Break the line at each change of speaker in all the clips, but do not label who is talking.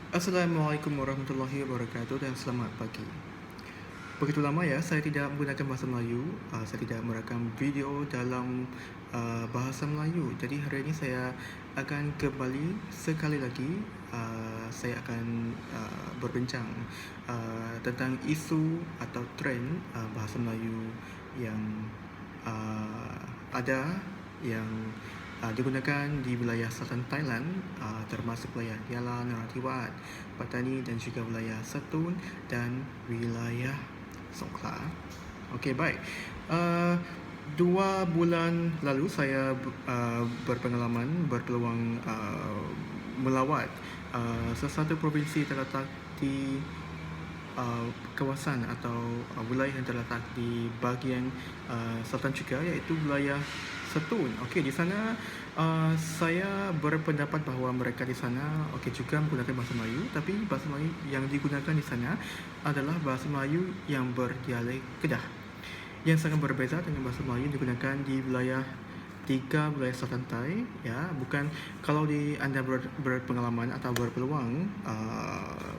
Assalamualaikum warahmatullahi wabarakatuh dan selamat pagi. Begitu lama ya saya tidak menggunakan bahasa Melayu, saya tidak merakam video dalam bahasa Melayu. Jadi hari ini saya akan kembali sekali lagi, saya akan berbincang tentang isu atau trend bahasa Melayu yang ada yang digunakan di wilayah selatan Thailand, termasuk wilayah Yala, Narathiwat, Pattani dan juga wilayah Satun dan wilayah Songkhla. Okey, baik. Uh, 2 bulan lalu saya berpengalaman berpeluang melawat sesuatu provinsi terletak di kawasan atau wilayah yang terletak di bahagian selatan juga, iaitu wilayah Setun. Okey, di sana saya berpendapat bahawa mereka di sana okey juga menggunakan bahasa Melayu, tapi bahasa Melayu yang digunakan di sana adalah bahasa Melayu yang berdialek Kedah, yang sangat berbeza dengan bahasa Melayu yang digunakan di wilayah wilayah selatan Thai, ya. Bukan kalau anda berpengalaman atau berpeluang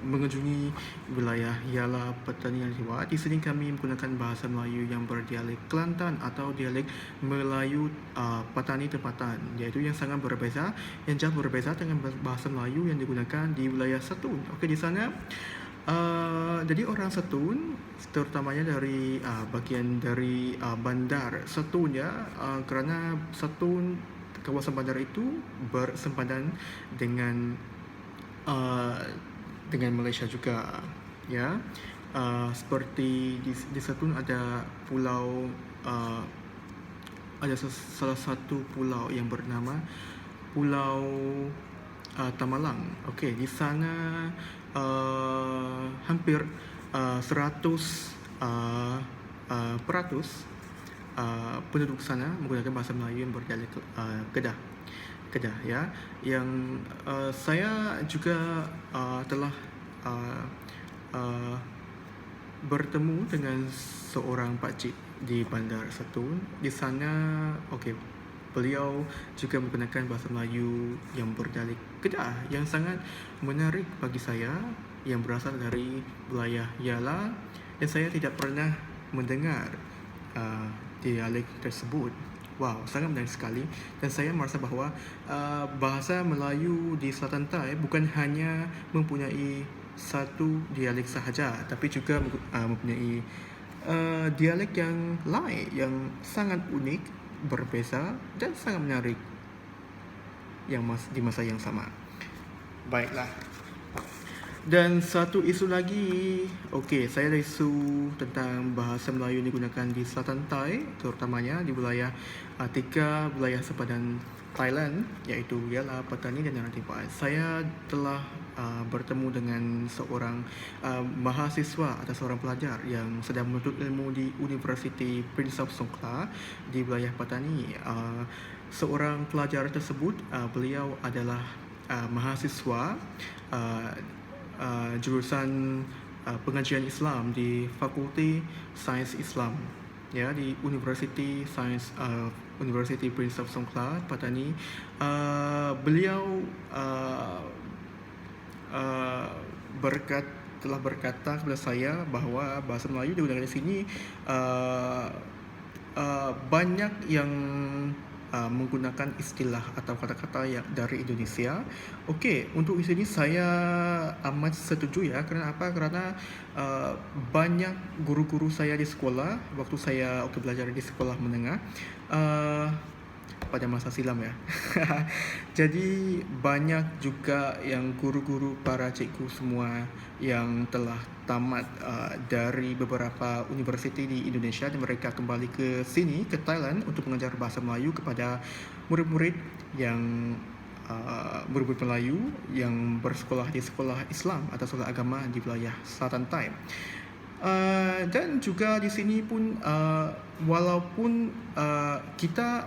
mengunjungi wilayah Yala, Pattani dan Narathiwat, di sini kami menggunakan bahasa Melayu yang berdialek Kelantan atau dialek Melayu Pattani tempatan, iaitu yang sangat berbeza, yang jauh berbeza dengan bahasa Melayu yang digunakan di wilayah Satun. Okey, di sana jadi orang Setun, terutamanya dari bahagian dari bandar Setun, ya, kerana Setun, kawasan bandar itu bersempadan dengan uh, dengan Malaysia juga, ya. Seperti di Setun ada pulau, ada salah satu pulau yang bernama Pulau Tamalang. Okey, di sana hampir 100 peratus penduduk sana menggunakan bahasa Melayu yang berdialek Kedah, ya. Yang saya juga telah uh, uh, bertemu dengan seorang pakcik di Bandar Setun. Di sana, okey, beliau juga menggunakan bahasa Melayu yang berdialek Kedah yang sangat menarik bagi saya, yang berasal dari wilayah Yala, dan saya tidak pernah mendengar dialek tersebut. Wow, sangat menarik sekali, dan saya merasa bahawa bahasa Melayu di Selatan Thai bukan hanya mempunyai satu dialek sahaja, tapi juga mempunyai dialek yang lain yang sangat unik, berbeza dan sangat menarik di masa yang sama. Baiklah. Dan satu isu lagi, okey, saya ada isu tentang bahasa Melayu yang digunakan di Selatan Thai, terutamanya di wilayah wilayah sepadan Thailand, iaitu Yala, Pattani dan Narathiwat. Saya telah bertemu dengan seorang mahasiswa atau seorang pelajar yang sedang menuntut ilmu di Universiti Prince of Songkhla di wilayah Pattani. Seorang pelajar tersebut, beliau adalah mahasiswa jurusan pengajian Islam di Fakulti Sains Islam, ya, di University Prince of Songkhla, Pattani. Beliau telah berkata kepada saya bahawa bahasa Melayu digunakan di sini banyak yang menggunakan istilah atau kata-kata yang dari Indonesia. Okey, untuk di sini saya amat setuju, ya. Kerana apa? Kerana banyak guru-guru saya di sekolah waktu saya belajar di sekolah menengah pada masa silam, ya. Jadi banyak juga yang guru-guru, para cikgu semua yang telah tamat dari beberapa universiti di Indonesia, dan mereka kembali ke sini, ke Thailand, untuk mengajar bahasa Melayu kepada murid-murid yang murid-murid Melayu yang bersekolah di sekolah Islam atau sekolah agama di wilayah Selatan Thai. Dan juga di sini pun walaupun kita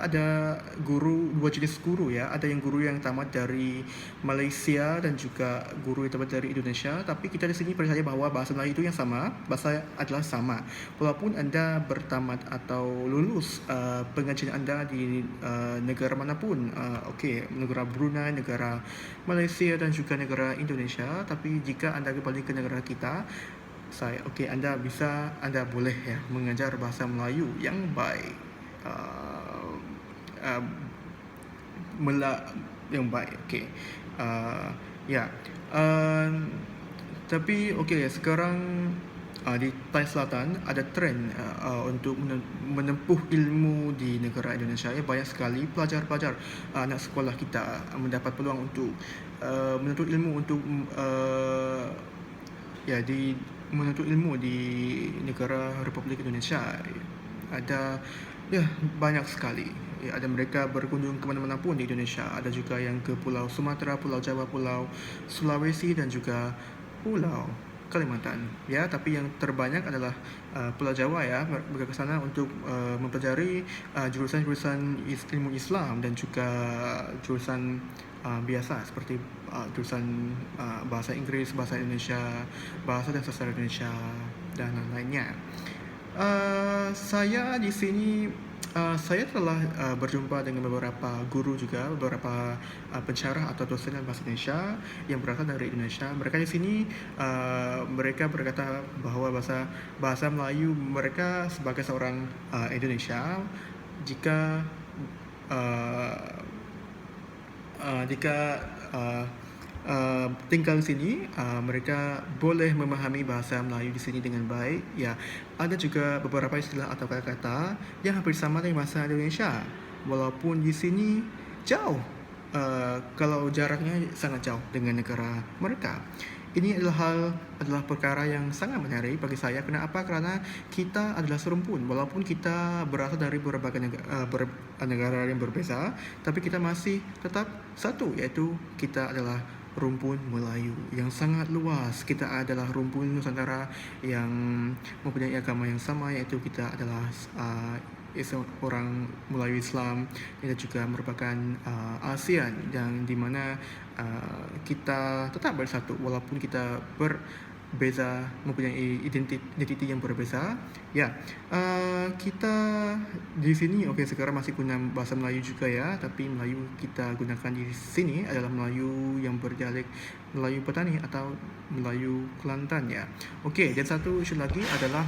ada dua jenis guru ya, ada yang guru yang tamat dari Malaysia dan juga guru yang tamat dari Indonesia, tapi kita di sini percaya bahwa bahasa Melayu itu yang sama, bahasa adalah sama. Walaupun anda bertamat atau lulus pengajian anda di negara manapun, negara Brunei, negara Malaysia dan juga negara Indonesia, tapi jika anda kembali ke negara kita, anda boleh ya mengajar bahasa Melayu yang baik, uh, yang baik. Ya. Tapi sekarang di Thai Selatan ada trend untuk menempuh ilmu di negara Indonesia. Banyak sekali pelajar-pelajar anak sekolah kita mendapat peluang untuk menuntut ilmu untuk menuntut ilmu di negara Republik Indonesia. Ada banyak sekali. Ada mereka berkunjung ke mana-mana pun di Indonesia. Ada juga yang ke Pulau Sumatera, Pulau Jawa, Pulau Sulawesi dan juga Pulau Kalimantan. Tapi yang terbanyak adalah Pulau Jawa ya. Mereka ke sana untuk mempelajari jurusan-jurusan ilmu Islam dan juga jurusan biasa seperti jurusan bahasa Inggris, bahasa Indonesia, bahasa dan sastra Indonesia dan lain-lainnya. Saya di sini saya telah berjumpa dengan beberapa guru juga, beberapa pensyarah atau dosen bahasa Indonesia yang berasal dari Indonesia. Mereka di sini mereka berkata bahwa bahasa Melayu mereka sebagai seorang Indonesia, jika tinggal di sini, mereka boleh memahami bahasa Melayu di sini dengan baik. Ada juga beberapa istilah atau kata-kata yang hampir sama dengan bahasa Indonesia, walaupun di sini jauh, kalau jaraknya sangat jauh dengan negara mereka. Ini adalah perkara yang sangat menarik bagi saya. Kenapa? Karena kita adalah serumpun. Walaupun kita berasal dari berbagai negara yang berbeza, tapi kita masih tetap satu, yaitu kita adalah rumpun Melayu yang sangat luas. Kita adalah rumpun Nusantara yang mempunyai agama yang sama, yaitu kita adalah orang Melayu Islam. Kita juga merupakan ASEAN, yang dimana kita tetap bersatu walaupun kita berbeza, mempunyai identiti yang berbeza. Kita di sini sekarang masih guna bahasa Melayu juga ya, tapi Melayu kita gunakan di sini adalah Melayu yang berdialek Melayu Petani atau Melayu Kelantan ya. Dan satu isu lagi adalah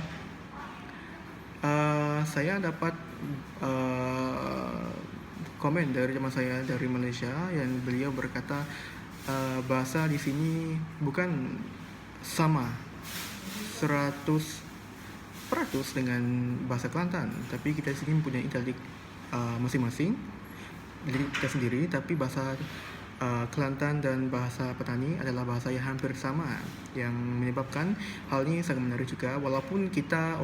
saya dapat komen dari teman saya dari Malaysia yang beliau berkata bahasa di sini bukan sama 100% dengan bahasa Kelantan, tapi kita di sini mempunyai dialek masing-masing diri kita sendiri, tapi bahasa Kelantan dan bahasa Petani adalah bahasa yang hampir sama, yang menyebabkan hal ini sangat menarik juga. Walaupun kita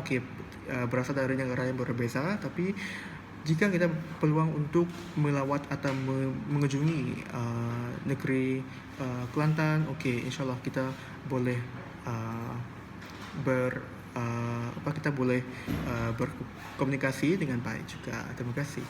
berasal dari negara yang berbeza, tapi jika kita peluang untuk melawat atau mengunjungi negeri Kelantan, insyaAllah kita boleh kita boleh berkomunikasi dengan baik juga. Terima kasih.